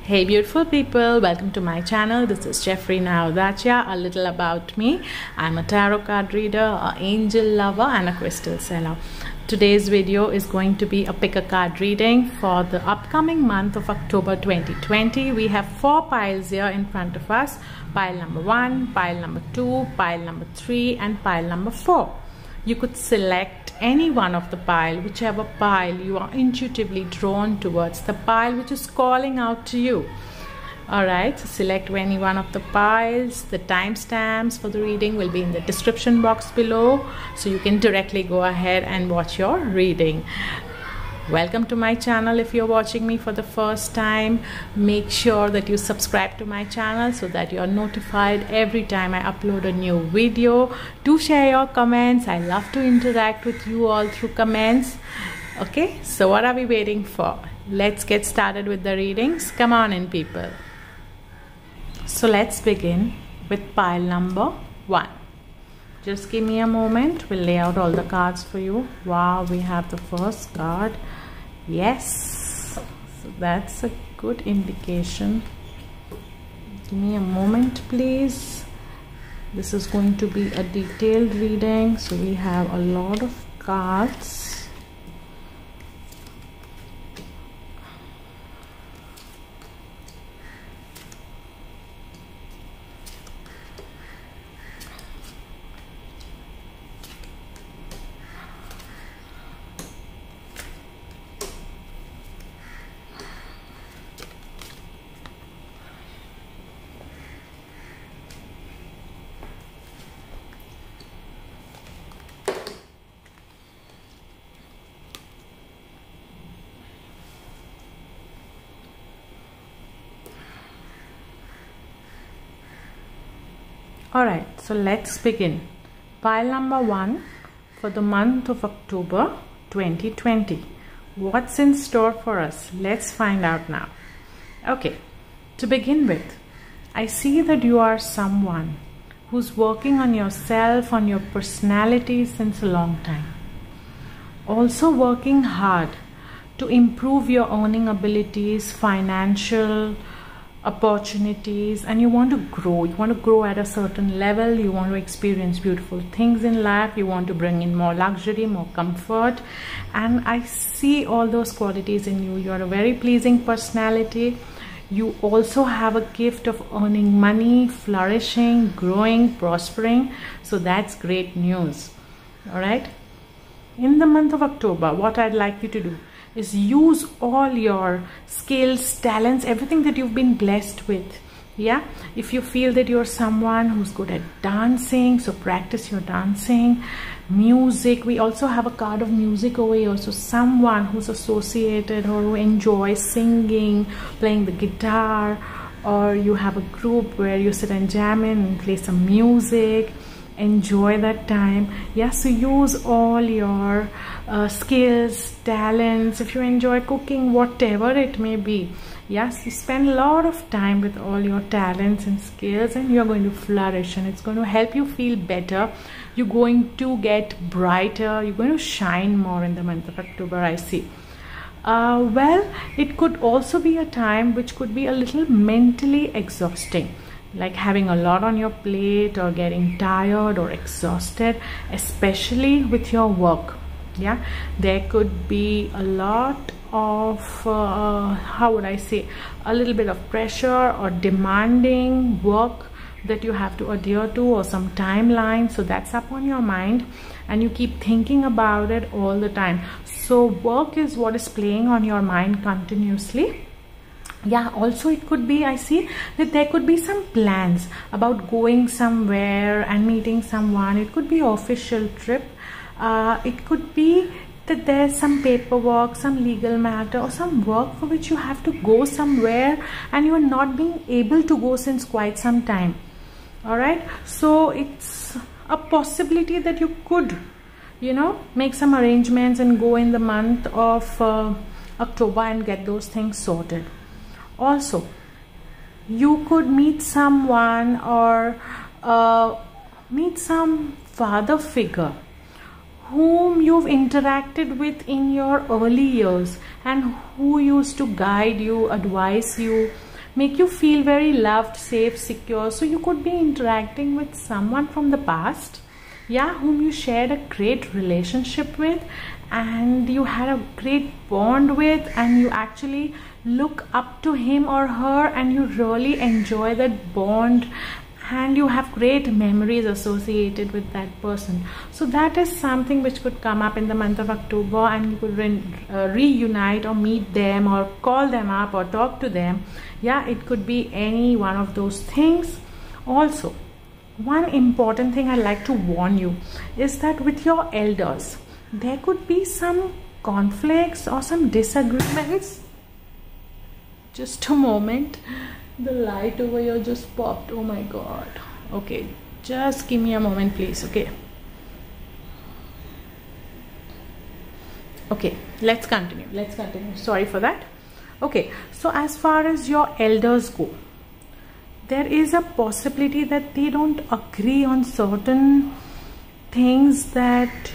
Hey beautiful people, welcome to my channel. This is Jeffrey Naudachia. A little about me. I'm a tarot card reader, an angel lover and a crystal seller. Today's video is going to be a pick a card reading for the upcoming month of October 2020. We have 4 piles here in front of us. Pile number 1, pile number 2, pile number 3 and pile number 4. You could select any one of the pile, whichever pile you are intuitively drawn towards, the pile which is calling out to you. Alright, so select any one of the piles. The timestamps for the reading will be in the description box below, so you can directly go ahead and watch your reading. Welcome to my channel. If you're watching me for the first time, make sure that you subscribe to my channel so that you're notified every time I upload a new video. Do share your comments. I love to interact with you all through comments. Okay, so what are we waiting for? Let's get started with the readings. Come on in, people. So let's begin with pile number 1. Just give me a moment. We'll lay out all the cards for you. Wow, we have the first card. Yes, so that's a good indication. Give me a moment, please. This is going to be a detailed reading, so we have a lot of cards. Alright, so let's begin. Pile number 1 for the month of October 2020. What's in store for us? Let's find out now. Okay, to begin with, I see that you are someone who's working on yourself, on your personality since a long time. Also working hard to improve your earning abilities, financial opportunities, and you want to grow at a certain level. You want to experience beautiful things in life. You want to bring in more luxury, more comfort, and I see all those qualities in you. You are a very pleasing personality. You also have a gift of earning money, flourishing, growing, prospering, so that's great news. All right, in the month of October, what I'd like you to do is use all your skills, talents, everything that you've been blessed with. Yeah, if you feel that you're someone who's good at dancing, so practice your dancing. Music, we also have a card of music over here, so someone who's associated or who enjoys singing, playing the guitar, or you have a group where you sit and jam in and play some music. Enjoy that time. Yeah, so use all your skills, talents. If you enjoy cooking, whatever it may be, yes, you spend a lot of time with all your talents and skills, and you're going to flourish, and it's going to help you feel better. You're going to get brighter. You're going to shine more in the month of October, I see. Well, it could also be a time which could be a little mentally exhausting, like having a lot on your plate or getting tired or exhausted, especially with your work. Yeah, there could be a lot of how would I say, a little bit of pressure or demanding work that you have to adhere to, or some timeline, so that's up on your mind and you keep thinking about it all the time. So work is what is playing on your mind continuously. Yeah, also it could be, I see that there could be some plans about going somewhere and meeting someone. It could be an official trip. It could be that there's some paperwork, some legal matter, or some work for which you have to go somewhere and you are not being able to go since quite some time. Alright, so it's a possibility that you could, make some arrangements and go in the month of October and get those things sorted. Also, you could meet someone or meet some father figure whom you've interacted with in your early years and who used to guide you, advise you, make you feel very loved, safe, secure. So you could be interacting with someone from the past, yeah, whom you shared a great relationship with, and you had a great bond with, and you actually look up to him or her, and you really enjoy that bond, and you have great memories associated with that person. So that is something which could come up in the month of October, and you could reunite or meet them or call them up or talk to them. Yeah, it could be any one of those things. Also, one important thing I like to warn you is that with your elders, there could be some conflicts or some disagreements. Just a moment. The light over here just popped. Oh my god. Okay, just give me a moment, please. Okay, let's continue. Sorry for that. Okay, so as far as your elders go, there is a possibility that they don't agree on certain things that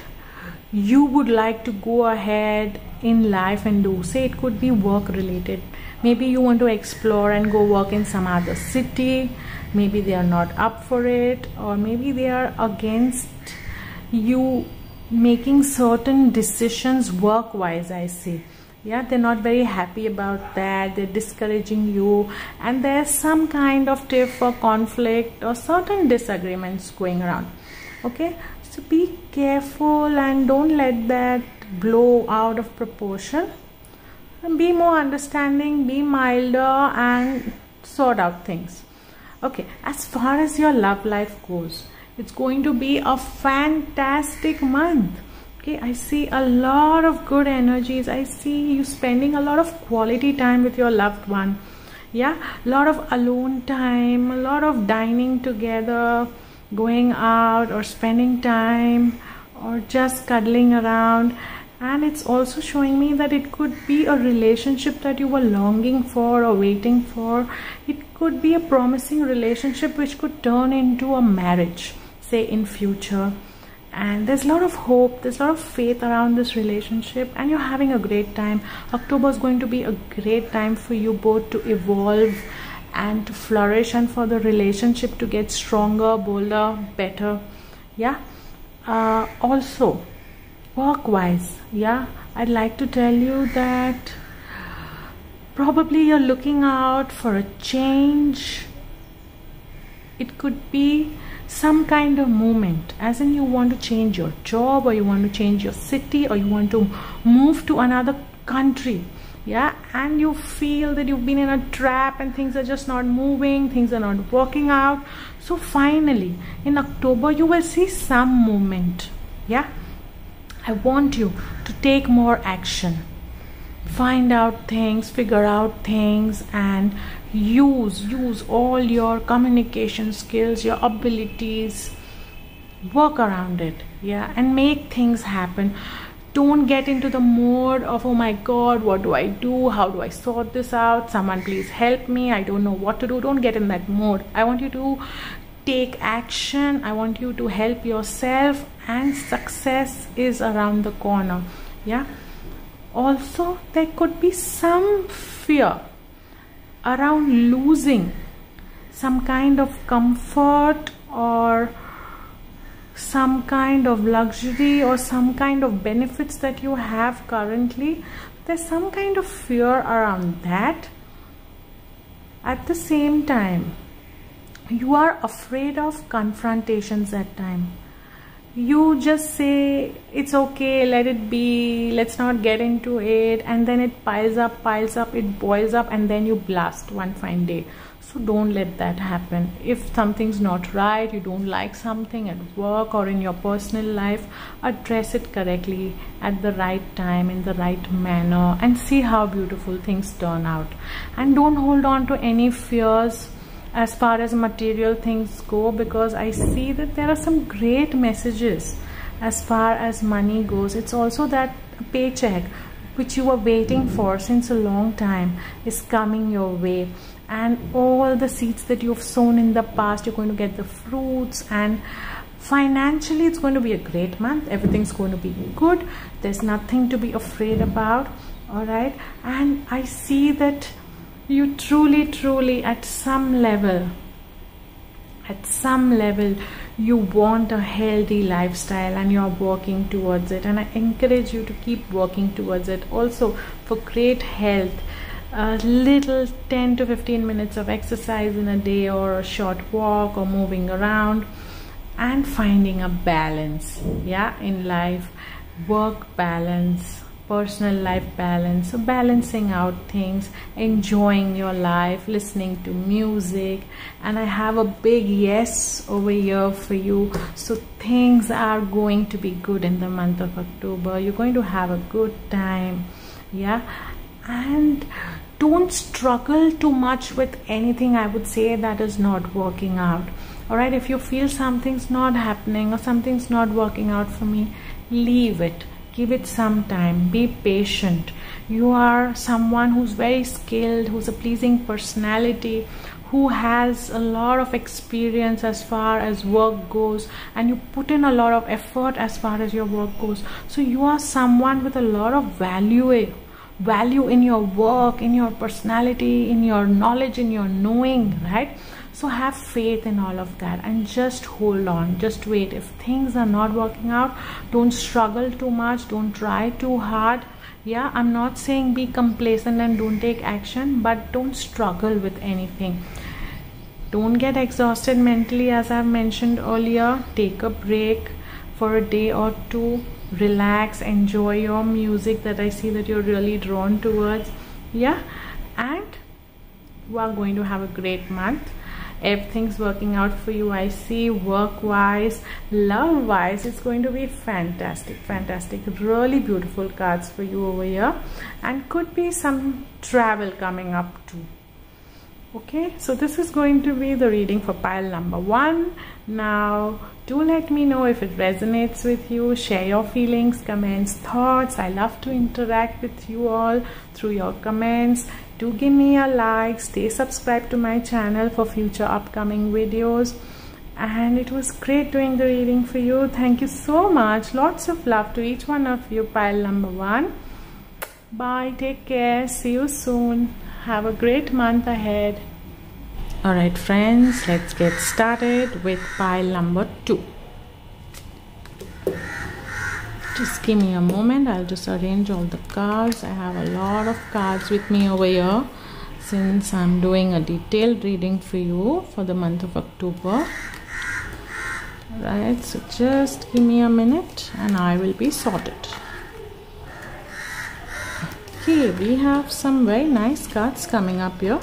you would like to go ahead in life and do. Say it could be work related. Maybe you want to explore and go work in some other city. Maybe they are not up for it, or maybe they are against you making certain decisions work wise, I see. Yeah, they're not very happy about that. They're discouraging you, and there's some kind of tiff or conflict or certain disagreements going around. Okay, so be careful and don't let that blow out of proportion. Be more understanding, be milder, and sort out things. Okay, as far as your love life goes, it's going to be a fantastic month. Okay, I see a lot of good energies. I see you spending a lot of quality time with your loved one. Yeah, a lot of alone time, a lot of dining together, going out or spending time, or just cuddling around. And it's also showing me that it could be a relationship that you were longing for or waiting for. It could be a promising relationship which could turn into a marriage, say in future. And there's a lot of hope, there's a lot of faith around this relationship, and you're having a great time. October is going to be a great time for you both to evolve and to flourish, and for the relationship to get stronger, bolder, better. Yeah. Also, work-wise, yeah, I'd like to tell you that probably you're looking out for a change. It could be some kind of movement, as in you want to change your job, or you want to change your city, or you want to move to another country. Yeah, and you feel that you've been in a trap and things are just not moving, things are not working out. So finally in October you will see some movement. Yeah, I want you to take more action, find out things, figure out things, and use all your communication skills, your abilities, work around it. Yeah, and make things happen. Don't get into the mode of, oh my god, what do I do, how do I sort this out, someone please help me, I don't know what to do. Don't get in that mode. I want you to take action. I want you to help yourself, and success is around the corner. Yeah, also there could be some fear around losing some kind of comfort or some kind of luxury or some kind of benefits that you have currently. There's some kind of fear around that. At the same time, you are afraid of confrontations at time. You just say it's okay, let it be, let's not get into it, and then it piles up, it boils up, and then you blast one fine day. So don't let that happen. If something's not right, you don't like something at work or in your personal life, address it correctly at the right time, in the right manner, and see how beautiful things turn out. And don't hold on to any fears as far as material things go, because I see that there are some great messages as far as money goes. It's also that paycheck which you were waiting for since a long time is coming your way, and all the seeds that you've sown in the past, you're going to get the fruits. And financially it's going to be a great month. Everything's going to be good. There's nothing to be afraid about. All right, and I see that you truly at some level you want a healthy lifestyle and you're working towards it, and I encourage you to keep working towards it. Also, for great health, a little 10 to 15 minutes of exercise in a day, or a short walk, or moving around, and finding a balance in life, work balance, personal life balance. So balancing out things, enjoying your life, listening to music. And I have a big yes over here for you. So things are going to be good in the month of October. You're going to have a good time. And don't struggle too much with anything, I would say, that is not working out. All right, if you feel something's not happening or something's not working out for me, leave it. Give it some time. Be patient. You are someone who's very skilled, who's a pleasing personality, who has a lot of experience as far as work goes, and you put in a lot of effort as far as your work goes. So you are someone with a lot of value in your work, in your personality, in your knowledge, in your knowing, right? So have faith in all of that and just hold on, just wait. If things are not working out, don't struggle too much, don't try too hard. I'm not saying be complacent and don't take action, but don't struggle with anything. Don't get exhausted mentally, as I've mentioned earlier. Take a break for a day or two, relax, enjoy your music that I see that you're really drawn towards. And you are going to have a great month. Everything's working out for you, I see. Work wise, love wise, it's going to be fantastic. Really beautiful cards for you over here, and could be some travel coming up too. Okay, so this is going to be the reading for pile number 1. Now do let me know if it resonates with you. Share your feelings, comments, thoughts. I love to interact with you all through your comments. Do give me a like, stay subscribed to my channel for future upcoming videos. And it was great doing the reading for you. Thank you so much. Lots of love to each one of you. Pile number 1. Bye, take care, see you soon. Have a great month ahead. Alright friends, let's get started with pile number 2. Just give me a moment, I'll just arrange all the cards. I have a lot of cards with me over here since I'm doing a detailed reading for you for the month of October. Alright, so just give me a minute and I will be sorted. Okay, we have some very nice cards coming up here.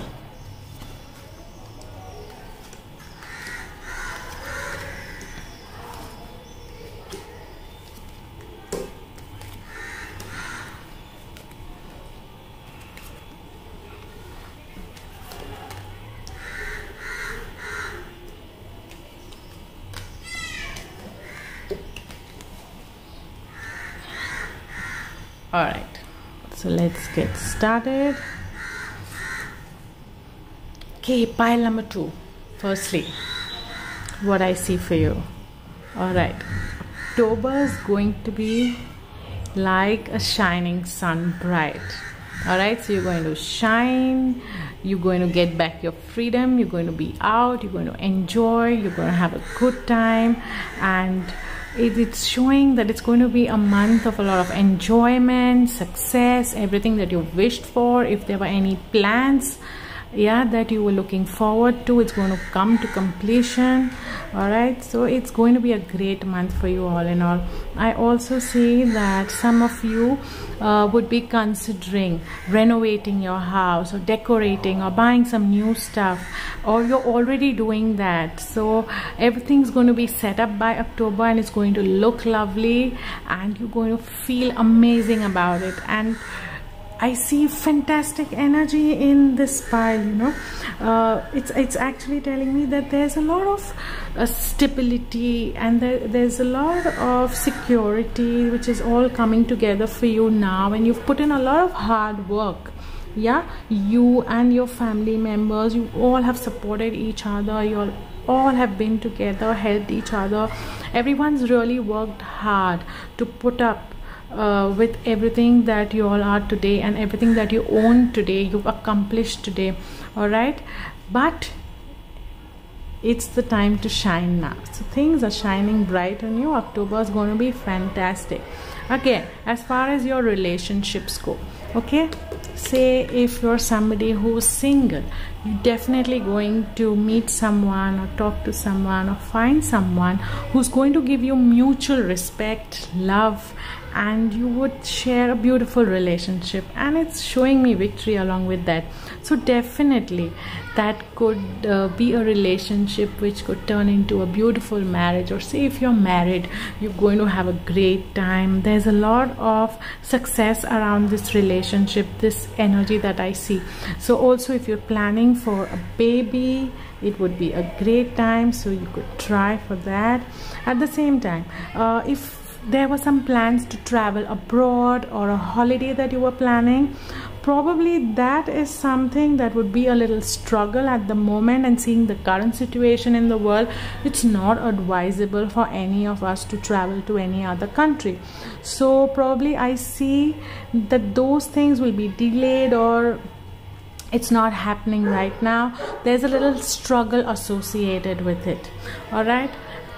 Alright, so let's get started. Okay, pile number 2. Firstly, what I see for you. Alright, October is going to be like a shining sun, bright. Alright, so you're going to shine, you're going to get back your freedom, you're going to be out, you're going to enjoy, you're going to have a good time, and it's showing that it's going to be a month of a lot of enjoyment, success, everything that you wished for. If there were any plans that you were looking forward to, it's going to come to completion. Alright, so it's going to be a great month for you all in all. I also see that some of you would be considering renovating your house or decorating or buying some new stuff, or you're already doing that. So everything's going to be set up by October and it's going to look lovely and you're going to feel amazing about it. And I see fantastic energy in this pile, you know. It's actually telling me that there's a lot of stability and there's a lot of security, which is all coming together for you now, and you've put in a lot of hard work. You and your family members, you all have supported each other, you all have been together, helped each other. Everyone's really worked hard to put up with everything that you all are today and everything that you own today, you've accomplished today. All right, but it's the time to shine now. So things are shining bright on you. October is going to be fantastic. Again, as far as your relationships go, okay, say if you're somebody who's single, you're definitely going to meet someone or talk to someone or find someone who's going to give you mutual respect, love, and you would share a beautiful relationship, and it's showing me victory along with that. So definitely that could be a relationship which could turn into a beautiful marriage. Or say if you're married, you're going to have a great time. There's a lot of success around this relationship, this energy that I see. So also if you're planning for a baby, it would be a great time, so you could try for that. At the same time, if there were some plans to travel abroad or a holiday that you were planning, probably that is something that would be a little struggle at the moment. And seeing the current situation in the world, it's not advisable for any of us to travel to any other country. So probably I see that those things will be delayed, or it's not happening right now. There's a little struggle associated with it. All right,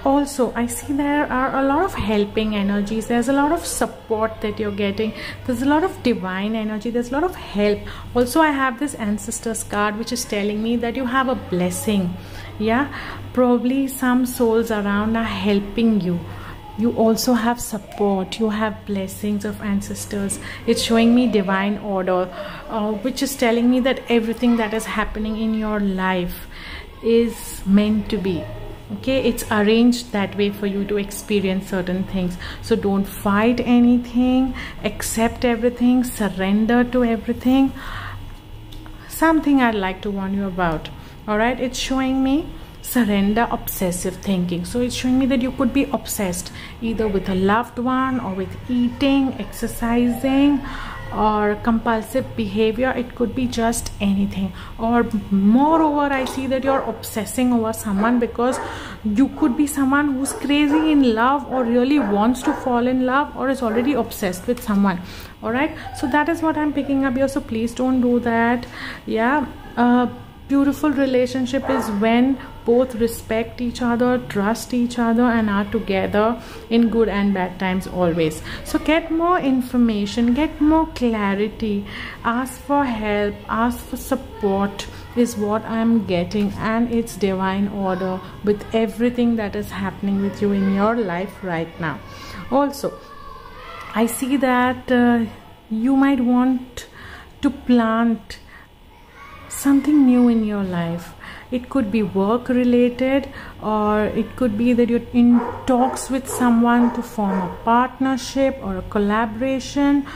also I see there are a lot of helping energies. There's a lot of support that you're getting. There's a lot of divine energy. There's a lot of help. Also I have this ancestors card which is telling me that you have a blessing. Yeah, probably some souls around are helping you. You also have support, you have blessings of ancestors. It's showing me divine order, which is telling me that everything that is happening in your life is meant to be. Okay, it's arranged that way for you to experience certain things. So don't fight anything, accept everything, surrender to everything. Something I'd like to warn you about. All right, it's showing me surrender obsessive thinking. So it's showing me that you could be obsessed either with a loved one or with eating, exercising, or compulsive behavior. It could be just anything. Or moreover, I see that you're obsessing over someone because you could be someone who's crazy in love or really wants to fall in love or is already obsessed with someone. All right, so that is what I'm picking up here. So please don't do that. Yeah, beautiful relationship is when both respect each other, trust each other, and are together in good and bad times always. So get more information, get more clarity, ask for help, ask for support is what I'm getting, and it's divine order with everything that is happening with you in your life right now. Also, I see that you might want to plant something new in your life. It could be work related, or it could be that you're in talks with someone to form a partnership or a collaboration.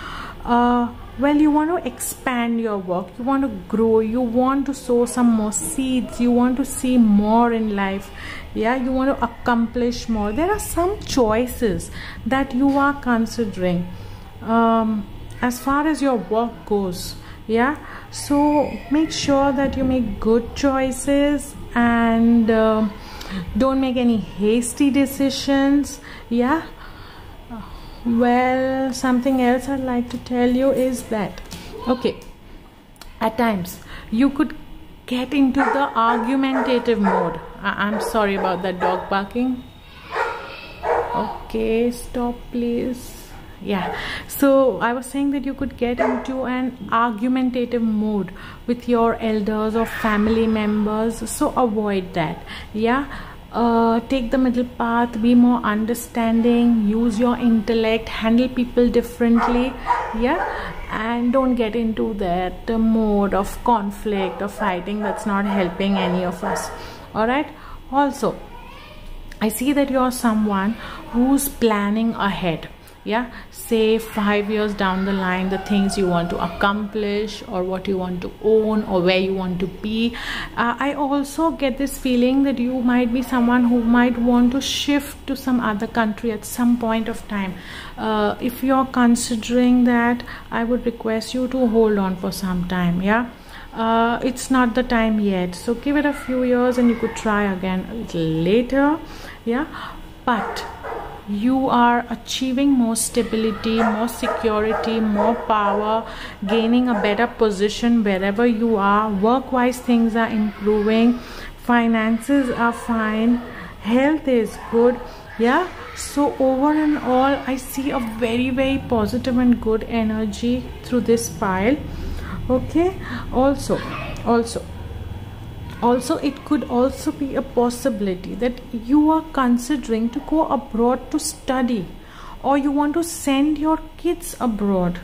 Well, you want to expand your work, you want to grow, you want to sow some more seeds, you want to see more in life. Yeah, you want to accomplish more. There are some choices that you are considering as far as your work goes. Yeah, so make sure that you make good choices and don't make any hasty decisions. Yeah, well, something else I'd like to tell you is that, okay, at times you could get into the argumentative mode. I'm sorry about that dog barking. Okay, stop please. Yeah, so I was saying that you could get into an argumentative mode with your elders or family members, so avoid that. Yeah, take the middle path, be more understanding, use your intellect, handle people differently. Yeah, and don't get into that mode of conflict or fighting. That's not helping any of us. All right, also I see that you're someone who's planning ahead. Yeah, say 5 years down the line, the things you want to accomplish or what you want to own or where you want to be. I also get this feeling that you might be someone who might want to shift to some other country at some point of time. If you're considering that, I would request you to hold on for some time. Yeah, it's not the time yet, so give it a few years and you could try again a little later. Yeah, but you are achieving more stability, more security, more power, gaining a better position wherever you are. Work-wise, things are improving, finances are fine, health is good. Yeah, so over and all, I see a very positive and good energy through this pile. Okay, also it could also be a possibility that you are considering to go abroad to study, or you want to send your kids abroad.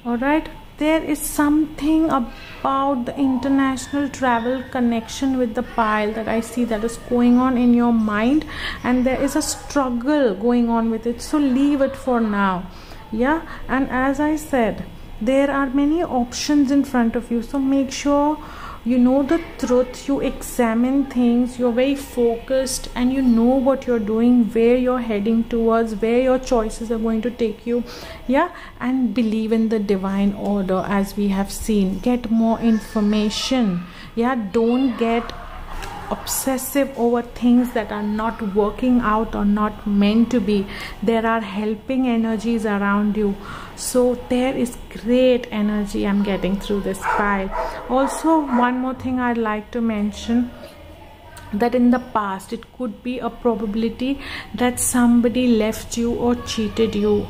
All right, there is something about the international travel connection with the pile that I see that is going on in your mind, and there is a struggle going on with it. So leave it for now. Yeah, and as I said, there are many options in front of you, so make sure you know the truth, you examine things, you're very focused, and you know what you're doing, where you're heading towards, where your choices are going to take you. Yeah, and believe in the divine order, as we have seen. Get more information. Yeah, don't get obsessive over things that are not working out or not meant to be. There are helping energies around you, so there is great energy I'm getting through this pile. Also, one more thing I'd like to mention, that in the past it could be a probability that somebody left you or cheated you,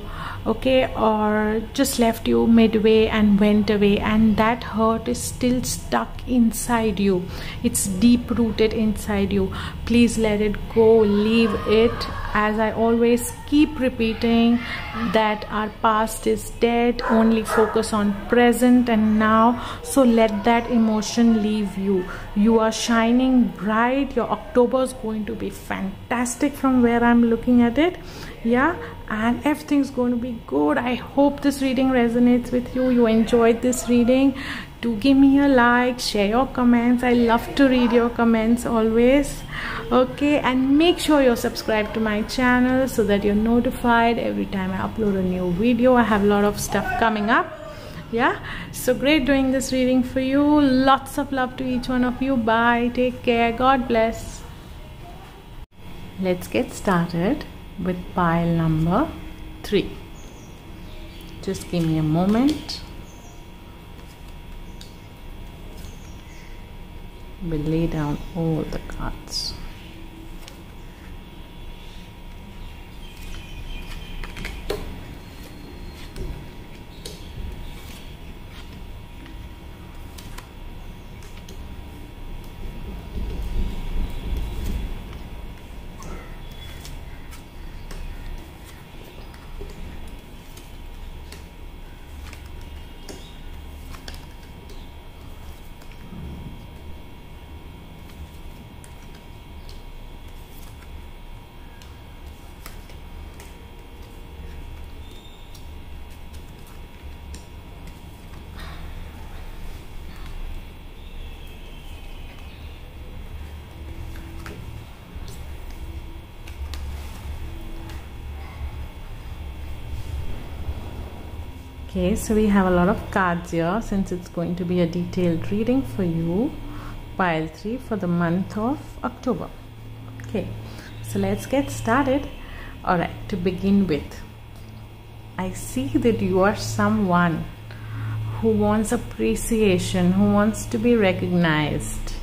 okay, or just left you midway and went away, and that hurt is still stuck inside you. It's deep rooted inside you. Please let it go, leave it. As I always keep repeating, that our past is dead, only focus on present and now. So let that emotion leave you. You are shining bright. Your October is going to be fantastic from where I'm looking at it. Yeah, and everything's going to be good. I hope this reading resonates with you. You enjoyed this reading. Do give me a like, share your comments. I love to read your comments always. Okay, and make sure you're subscribed to my channel so that you're notified every time I upload a new video. I have a lot of stuff coming up. Yeah, so great doing this reading for you. Lots of love to each one of you. Bye, take care, God bless. Let's get started with pile number 3. Just give me a moment. We'll lay down all the cards. Okay, so we have a lot of cards here since it's going to be a detailed reading for you. Pile 3 for the month of October. Okay, so let's get started. Alright, to begin with, I see that you are someone who wants appreciation, who wants to be recognized,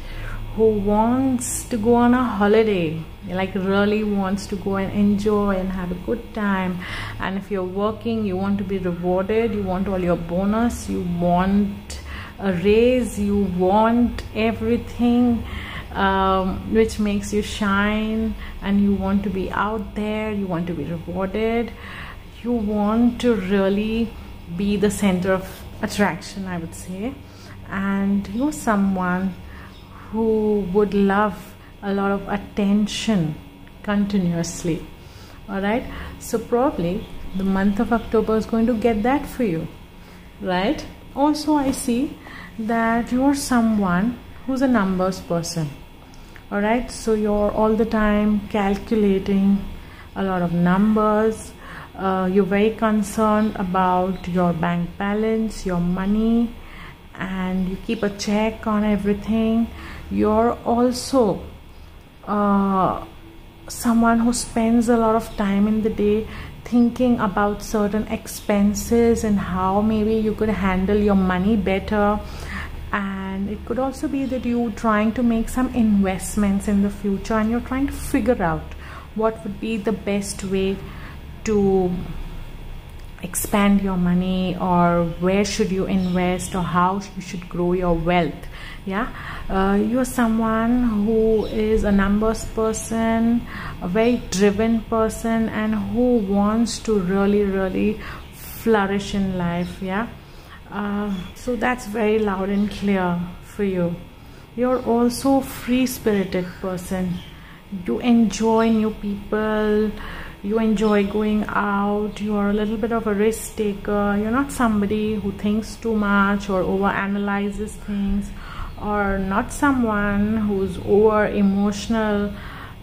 who wants to go on a holiday, like really wants to go and enjoy and have a good time. And if you're working, you want to be rewarded, you want all your bonus, you want a raise, you want everything which makes you shine, and you want to be out there, you want to be rewarded, you want to really be the center of attraction, I would say. And you're someone who would love a lot of attention continuously. All right, so probably the month of October is going to get that for you, right? Also, I see that you're someone who's a numbers person. All right, so you're all the time calculating a lot of numbers. You're very concerned about your bank balance, your money, and you keep a check on everything. You're also someone who spends a lot of time in the day thinking about certain expenses and how maybe you could handle your money better. And it could also be that you're trying to make some investments in the future and you're trying to figure out what would be the best way to expand your money, or where should you invest, or how you should grow your wealth. You're someone who is a numbers person, a very driven person, and who wants to really flourish in life. So that's very loud and clear for you. You're also free-spirited person. You enjoy new people, you enjoy going out, you are a little bit of a risk taker. You're not somebody who thinks too much or over analyzes things, or not someone who's over emotional.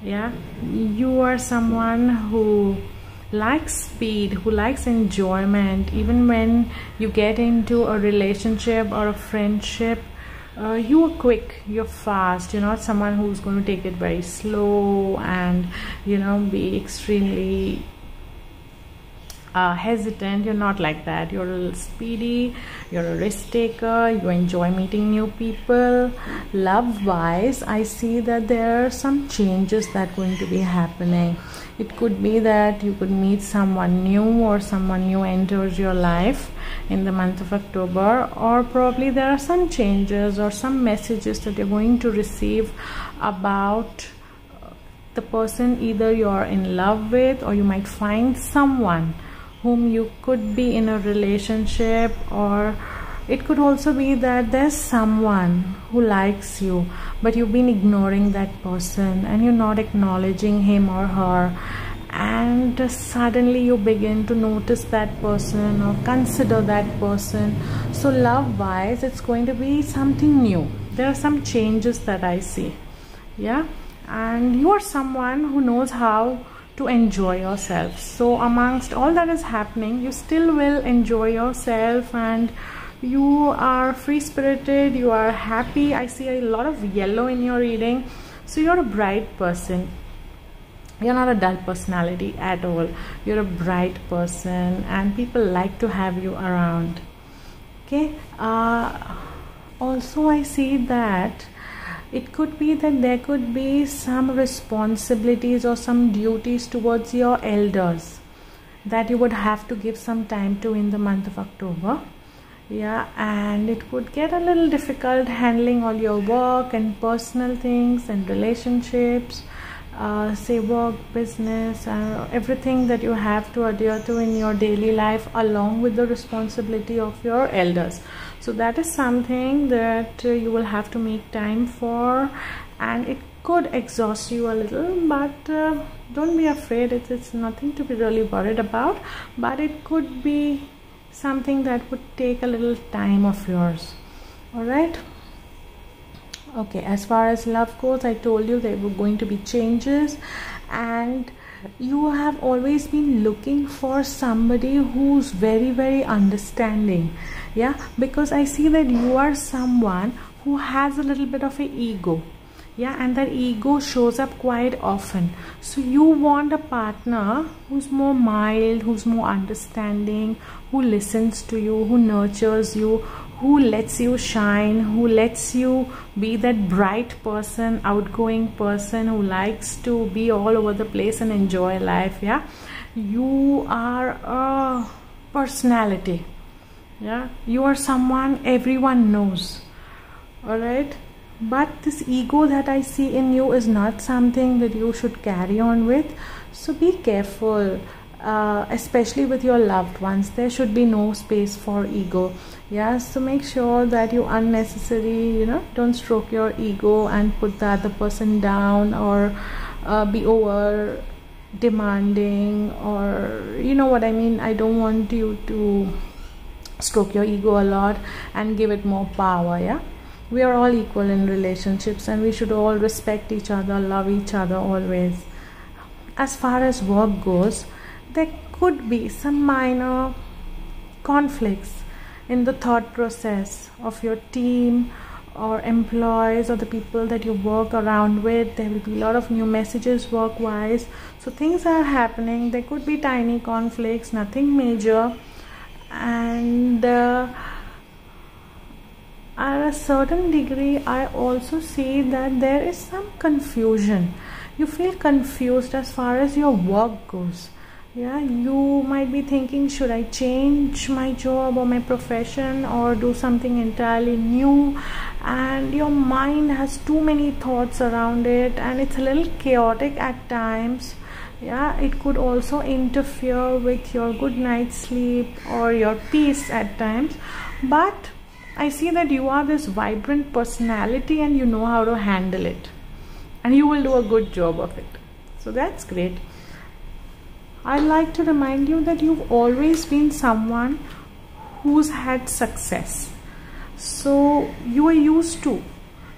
You are someone who likes speed, who likes enjoyment. Even when you get into a relationship or a friendship, you are quick, you're fast. You're not someone who's going to take it very slow and be extremely hesitant. You're not like that. You're a little speedy, you're a risk taker, you enjoy meeting new people. Love wise, I see that there are some changes that are going to be happening. It could be that you could meet someone new, or someone new enters your life in the month of October, or probably there are some changes or some messages that you're going to receive about the person either you're in love with, or you might find someone whom you could be in a relationship. Or it could also be that there's someone who likes you, but you've been ignoring that person and you're not acknowledging him or her, and suddenly you begin to notice that person or consider that person. So love wise, it's going to be something new. There are some changes that I see. And you are someone who knows how to enjoy yourself. So amongst all that is happening, you still will enjoy yourself, and you are free-spirited, you are happy. I see a lot of yellow in your reading. So you're a bright person. You're not a dull personality at all. You're a bright person, and people like to have you around. Also I see that it could be that there could be some responsibilities or some duties towards your elders that you would have to give some time to in the month of October. And it would get a little difficult handling all your work and personal things and relationships, say work, business, everything that you have to adhere to in your daily life, along with the responsibility of your elders. So that is something that you will have to make time for, and it could exhaust you a little, but don't be afraid. It's nothing to be really worried about, but it could be something that would take a little time of yours. Alright, okay, as far as love goes, I told you there were going to be changes, and you have always been looking for somebody who's very understanding. Because I see that you are someone who has a little bit of an ego. And that ego shows up quite often. So you want a partner who's more mild, who's more understanding, who listens to you, who nurtures you, who lets you shine, who lets you be that bright person, outgoing person who likes to be all over the place and enjoy life. You are a personality. You are someone everyone knows. Alright, but this ego that I see in you is not something that you should carry on with. So be careful, especially with your loved ones. There should be no space for ego. So make sure that you unnecessarily, don't stroke your ego and put the other person down, or be over demanding, or you know what I mean. I don't want you to stroke your ego a lot and give it more power. We are all equal in relationships, and we should all respect each other, love each other always. As far as work goes, there could be some minor conflicts in the thought process of your team, or employees or the people that you work around with. There will be a lot of new messages work wise, so things are happening. There could be tiny conflicts, nothing major, and at a certain degree I also see that there is some confusion. You feel confused as far as your work goes. Yeah, you might be thinking, should I change my job or my profession or do something entirely new, and your mind has too many thoughts around it and it's a little chaotic at times. Yeah, it could also interfere with your good night's sleep or your peace at times, but I see that you are this vibrant personality and you know how to handle it, and you will do a good job of it, so that's great. I'd like to remind you that you've always been someone who's had success. So you are used to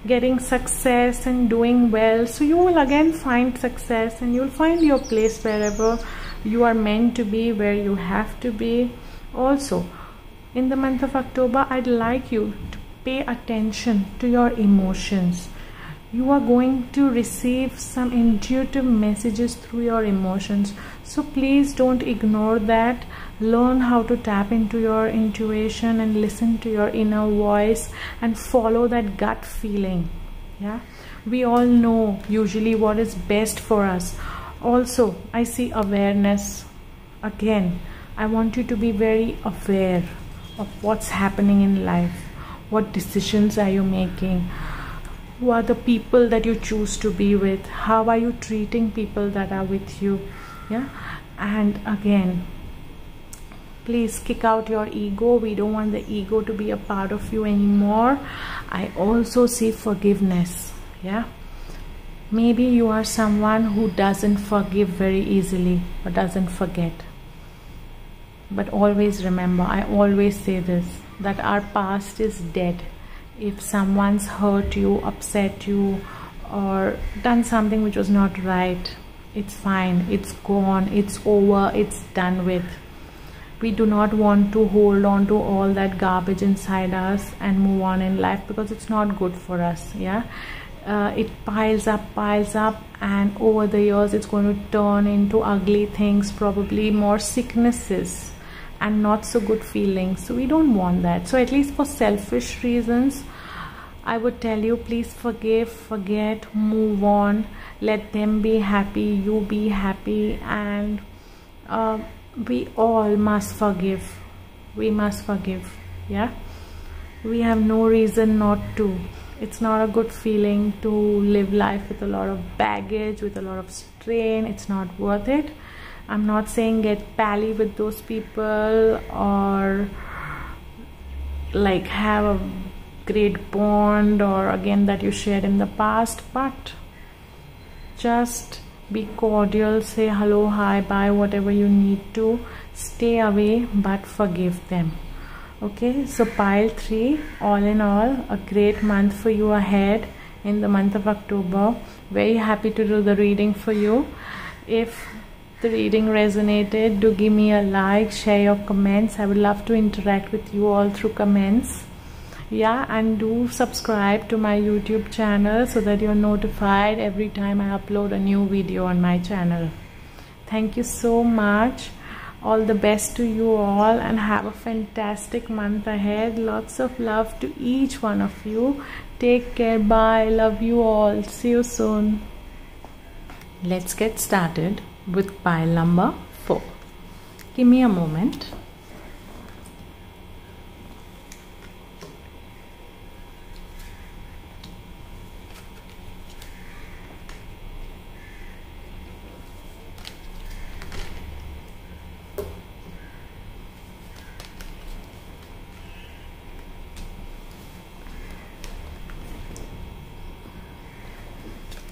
getting success and doing well. So you will again find success and you'll find your place wherever you are meant to be, where you have to be. Also, in the month of October, I'd like you to pay attention to your emotions. You are going to receive some intuitive messages through your emotions, so please don't ignore that. Learn how to tap into your intuition and listen to your inner voice and follow that gut feeling. Yeah, we all know usually what is best for us. Also, I see awareness. Again, I want you to be very aware of what's happening in life. What decisions are you making? Who are the people that you choose to be with? How are you treating people that are with you? Yeah, and again, please kick out your ego. We don't want the ego to be a part of you anymore. I also see forgiveness. Yeah, maybe you are someone who doesn't forgive very easily or doesn't forget, but always remember, I always say this, that our past is dead. If someone's hurt you, upset you, or done something which was not right, it's fine, it's gone, it's over, it's done with. We do not want to hold on to all that garbage inside us and move on in life, because it's not good for us. Yeah, it piles up, and over the years it's going to turn into ugly things, probably more sicknesses and not so good feelings. So we don't want that. So at least for selfish reasons, I would tell you, please forgive, forget, move on, let them be happy, you be happy, and we all must forgive. We must forgive. Yeah, we have no reason not to. It's not a good feeling to live life with a lot of baggage, with a lot of strain. It's not worth it. I'm not saying get pally with those people or like have a great bond, or again that you shared in the past, but just be cordial, say hello, hi, bye, whatever you need to. Stay away, but forgive them. Okay, so pile 3, all in all, a great month for you ahead in the month of October. Very happy to do the reading for you. If the reading resonated, do give me a like, share your comments. I would love to interact with you all through comments. Yeah, and do subscribe to my YouTube channel so that you're notified every time I upload a new video on my channel. Thank you so much. All the best to you all, and have a fantastic month ahead. Lots of love to each one of you. Take care. Bye. Love you all. See you soon. Let's get started with pile number 4. Give me a moment.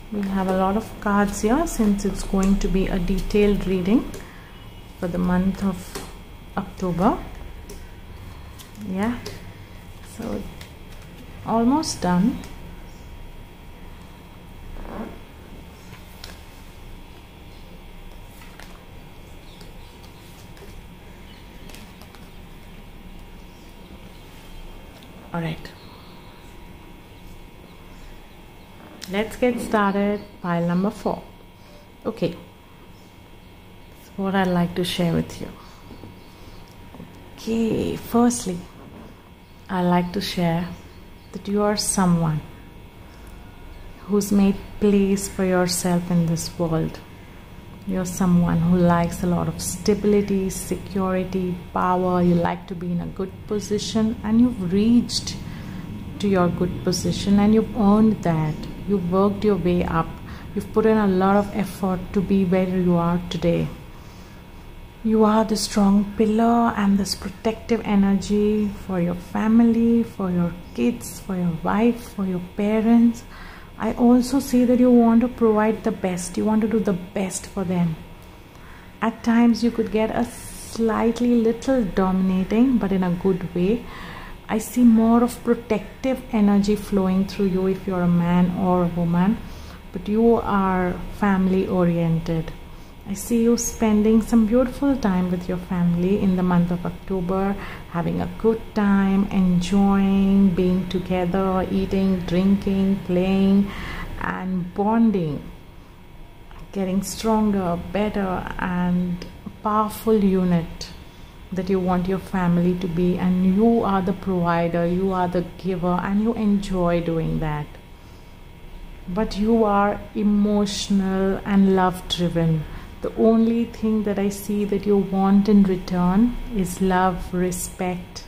We have a lot of cards here, since it's going to be a detailed reading for the month of October. Yeah, so almost done. All right. let's get started. Pile number 4. Okay, so what I'd like to share with you. Okay, firstly, I'd like to share that you are someone who's made place for yourself in this world. You're someone who likes a lot of stability, security, power. You like to be in a good position, and you've reached to your good position and you've earned that. You've worked your way up. You've put in a lot of effort to be where you are today. You are the strong pillar and this protective energy for your family, for your kids, for your wife, for your parents. I also see that you want to provide the best. You want to do the best for them. At times you could get a slightly little dominating, but in a good way. I see more of protective energy flowing through you if you're a man or a woman, but you are family oriented. I see you spending some beautiful time with your family in the month of October, having a good time, enjoying being together, eating, drinking, playing, and bonding, getting stronger, better, and a powerful unit that you want your family to be. And you are the provider, you are the giver, and you enjoy doing that. But you are emotional and love driven. The only thing that I see that you want in return is love, respect,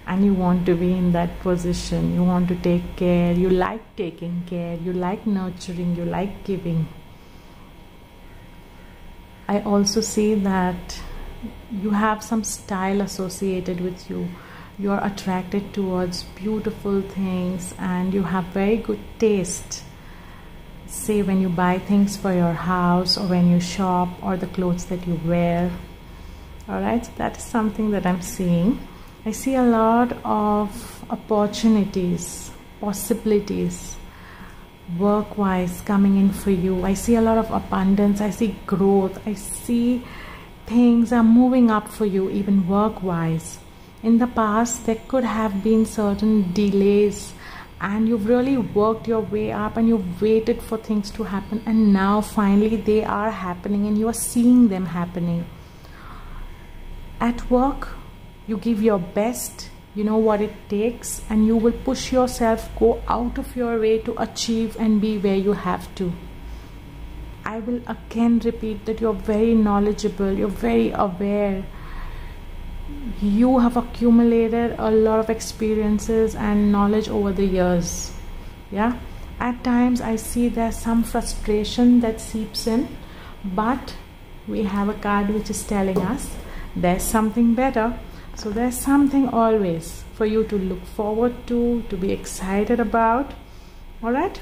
and you want to be in that position. You want to take care, you like taking care, you like nurturing, you like giving. I also see that you have some style associated with you. You are attracted towards beautiful things and you have very good taste. Say when you buy things for your house or when you shop or the clothes that you wear. Alright, so that is something that I'm seeing. I see a lot of opportunities, possibilities, work-wise coming in for you. I see a lot of abundance. I see growth. I see things are moving up for you, even work-wise. In the past, there could have been certain delays, and you've really worked your way up and you've waited for things to happen, and now finally they are happening and you are seeing them happening. At work, you give your best, you know what it takes, and you will push yourself, go out of your way to achieve and be where you have to. I will again repeat that you're very knowledgeable, you're very aware. You have accumulated a lot of experiences and knowledge over the years. Yeah, at times I see there's some frustration that seeps in, but we have a card which is telling us there's something better. So there's something always for you to look forward to be excited about. All right,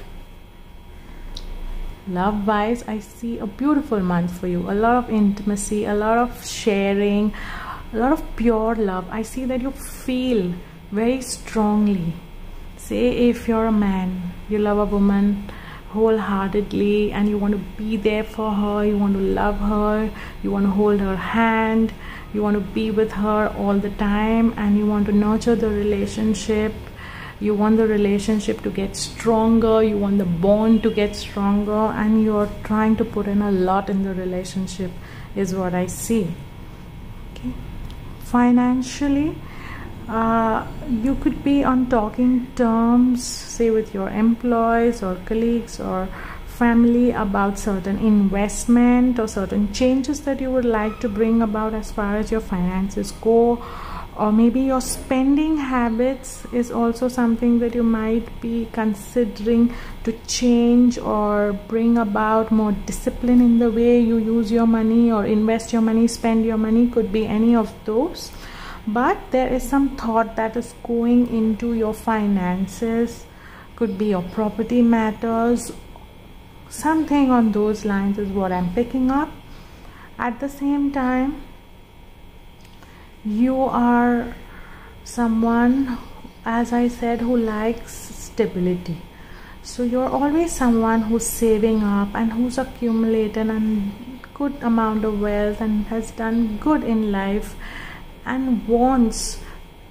love wise, I see a beautiful month for you. A lot of intimacy, a lot of sharing, a lot of pure love. I see that you feel very strongly. Say if you're a man, you love a woman wholeheartedly and you want to be there for her, you want to love her, you want to hold her hand, you want to be with her all the time, and you want to nurture the relationship. You want the relationship to get stronger, you want the bond to get stronger, and you're trying to put in a lot in the relationship is what I see. Okay. Financially, you could be on talking terms, say with your employees or colleagues or family, about certain investment or certain changes that you would like to bring about as far as your finances go. Or maybe your spending habits is also something that you might be considering to change or bring about more discipline in the way you use your money or invest your money, spend your money. Could be any of those. But there is some thought that is going into your finances. Could be your property matters. Something on those lines is what I'm picking up. At the same time, you are someone, as I said, who likes stability. So you're always someone who's saving up and who's accumulated a good amount of wealth and has done good in life and wants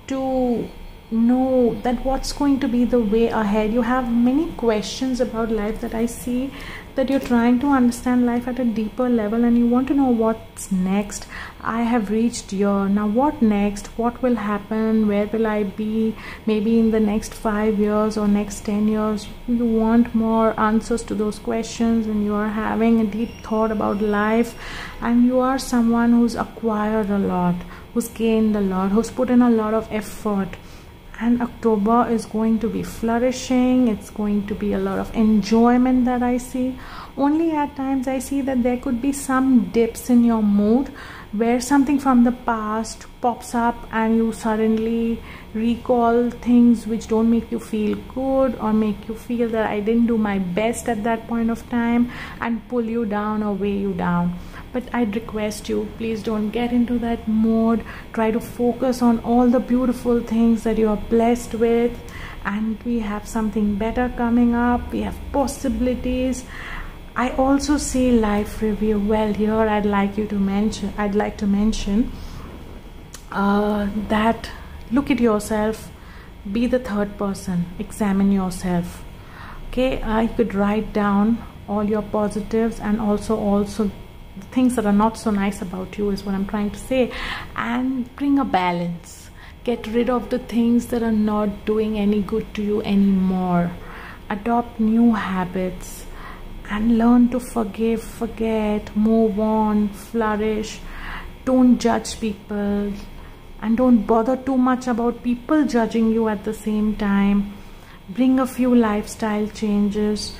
to know that what's going to be the way ahead. You have many questions about life, that I see that you're trying to understand life at a deeper level, and you want to know what's next. I have reached here, now what next? What will happen? Where will I be maybe in the next 5 years or next 10 years? You want more answers to those questions, and you are having a deep thought about life, and you are someone who's acquired a lot, who's gained a lot, who's put in a lot of effort. And October is going to be flourishing. It's going to be a lot of enjoyment that I see. Only at times I see that there could be some dips in your mood, where something from the past pops up and you suddenly recall things which don't make you feel good, or make you feel that I didn't do my best at that point of time, and pull you down or weigh you down. But I'd request you, please don't get into that mode. Try to focus on all the beautiful things that you are blessed with, and we have something better coming up. We have possibilities. I also see life review. Well, here I'd like to mention that look at yourself, be the third person, examine yourself. Okay, I could write down all your positives, and also the things that are not so nice about you, is what I'm trying to say, and bring a balance. Get rid of the things that are not doing any good to you anymore. Adopt new habits and learn to forgive, forget, move on, flourish. Don't judge people, and don't bother too much about people judging you at the same time. Bring a few lifestyle changes.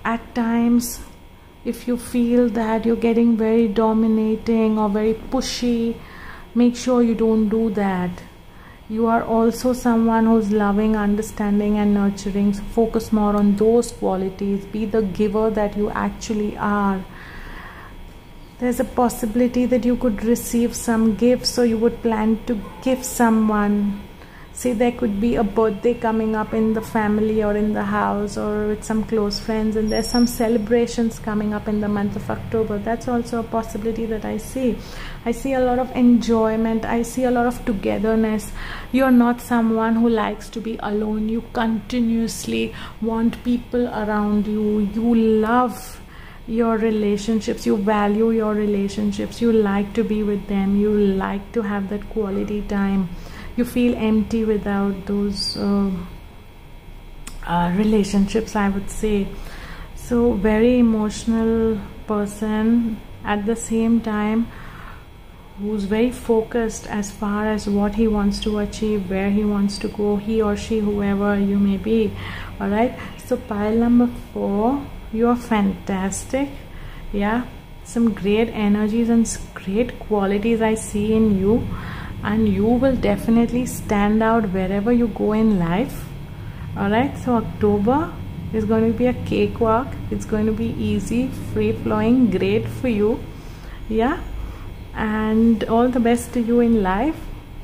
At times, if you feel that you're getting very dominating or very pushy, make sure you don't do that. You are also someone who's loving, understanding and nurturing. So focus more on those qualities. Be the giver that you actually are. There's a possibility that you could receive some gifts, or you would plan to give someone. Say there could be a birthday coming up in the family or in the house or with some close friends, and there's some celebrations coming up in the month of October. That's also a possibility that I see. I see a lot of enjoyment. I see a lot of togetherness. You're not someone who likes to be alone. You continuously want people around you. You love your relationships. You value your relationships. You like to be with them. You like to have that quality time. You feel empty without those relationships, I would say. So very emotional person, at the same time who's very focused as far as what he wants to achieve, where he wants to go, he or she, whoever you may be. All right, so pile number 4, you are fantastic. Yeah, some great energies and great qualities I see in you, and you will definitely stand out wherever you go in life. All right, so October is going to be a cakewalk. It's going to be easy, free flowing, great for you. Yeah, and all the best to you in life.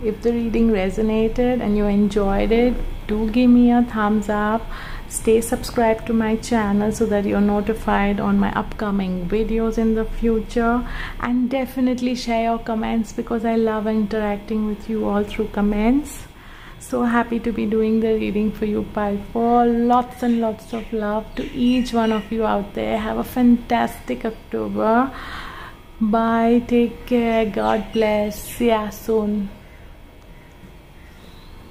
If the reading resonated and you enjoyed it, do give me a thumbs up. Stay subscribed to my channel so that you're notified on my upcoming videos in the future, and definitely share your comments, because I love interacting with you all through comments. So happy to be doing the reading for you, pile 4. Lots and lots of love to each one of you out there. Have a fantastic October. Bye, take care, God bless. See ya soon.